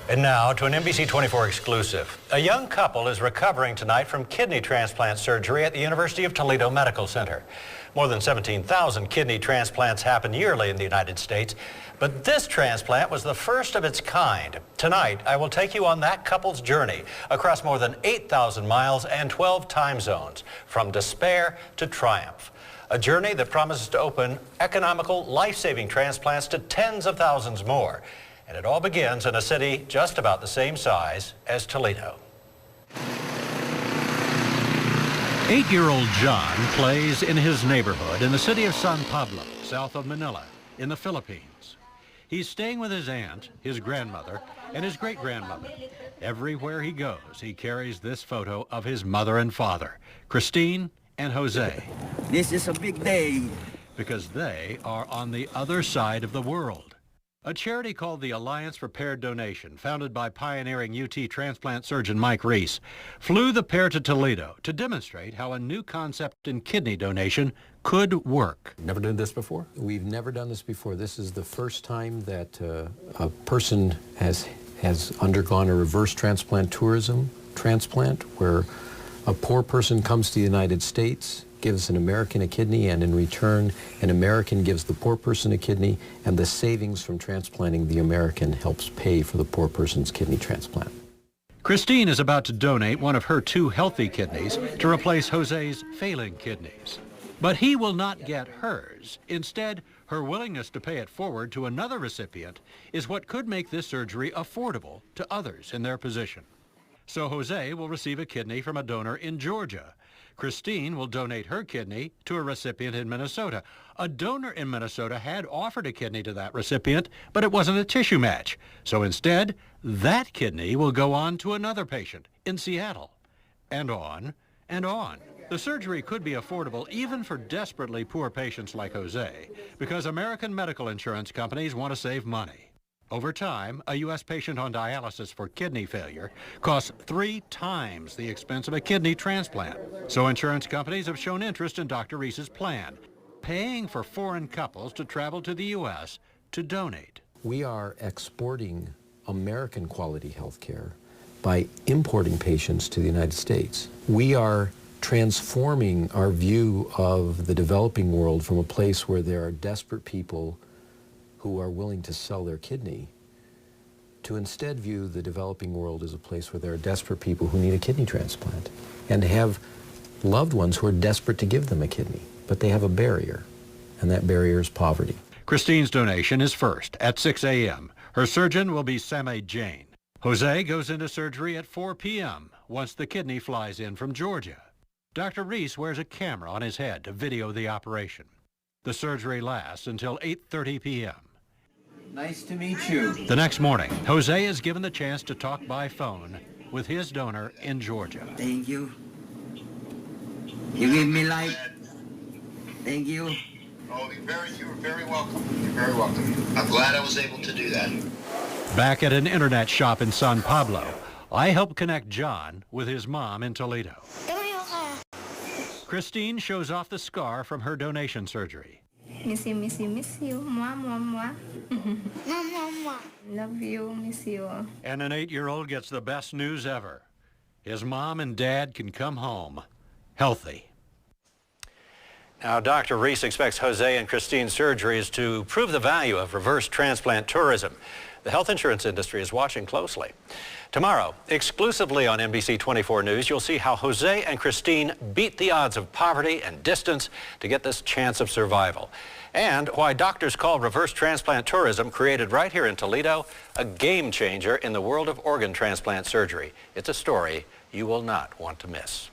And now to an NBC 24 exclusive. A young couple is recovering tonight from kidney transplant surgery at the University of Toledo Medical Center. More than 17,000 kidney transplants happen yearly in the United States, but this transplant was the first of its kind. Tonight, I will take you on that couple's journey across more than 8,000 miles and 12 time zones, from despair to triumph. A journey that promises to open economical, life-saving transplants to tens of thousands more. And it all begins in a city just about the same size as Toledo. 8-year-old John plays in his neighborhood in the city of San Pablo, south of Manila, in the Philippines. He's staying with his aunt, his grandmother, and his great-grandmother. Everywhere he goes, he carries this photo of his mother and father, Christine and Jose. This is a big day. Because they are on the other side of the world. A charity called the Alliance for Paired Donation, founded by pioneering UT transplant surgeon Mike Reese, flew the pair to Toledo to demonstrate how a new concept in kidney donation could work. Never done this before? We've never done this before. This is the first time that a person has undergone a reverse transplant tourism transplant, where a poor person comes to the United States, gives an American a kidney, and in return, an American gives the poor person a kidney, and the savings from transplanting the American helps pay for the poor person's kidney transplant. Christine is about to donate one of her 2 healthy kidneys to replace Jose's failing kidneys. But he will not get hers. Instead, her willingness to pay it forward to another recipient is what could make this surgery affordable to others in their position. So Jose will receive a kidney from a donor in Georgia. Christine will donate her kidney to a recipient in Minnesota. A donor in Minnesota had offered a kidney to that recipient, but it wasn't a tissue match. So instead, that kidney will go on to another patient in Seattle. And on and on. The surgery could be affordable even for desperately poor patients like Jose, because American medical insurance companies want to save money. Over time, a U.S. patient on dialysis for kidney failure costs 3 times the expense of a kidney transplant. So insurance companies have shown interest in Dr. Reese's plan, paying for foreign couples to travel to the U.S. to donate. We are exporting American quality health care by importing patients to the United States. We are transforming our view of the developing world from a place where there are desperate people who are willing to sell their kidney, to instead view the developing world as a place where there are desperate people who need a kidney transplant, and to have loved ones who are desperate to give them a kidney, but they have a barrier, and that barrier is poverty. Christine's donation is first at 6 a.m. Her surgeon will be Samay Jain. Jose goes into surgery at 4 p.m. once the kidney flies in from Georgia. Dr. Reese wears a camera on his head to video the operation. The surgery lasts until 8:30 p.m. Nice to meet you. The next morning, Jose is given the chance to talk by phone with his donor in Georgia. Thank you. You give me life. Thank you. Oh, you're very welcome. You're very welcome. I'm glad I was able to do that. Back at an internet shop in San Pablo, I help connect John with his mom in Toledo. Christine shows off the scar from her donation surgery. Miss you, miss you, miss you. Mwah, mwah, mwah. Mwah, mwah, mwah. Love you, miss you. And an 8-year-old gets the best news ever. His mom and dad can come home healthy. Now, Dr. Reese expects Jose and Christine's surgeries to prove the value of reverse transplant tourism. The health insurance industry is watching closely. Tomorrow, exclusively on NBC 24 News, you'll see how Jose and Christine beat the odds of poverty and distance to get this chance of survival. And why doctors call reverse transplant tourism, created right here in Toledo, a game changer in the world of organ transplant surgery. It's a story you will not want to miss.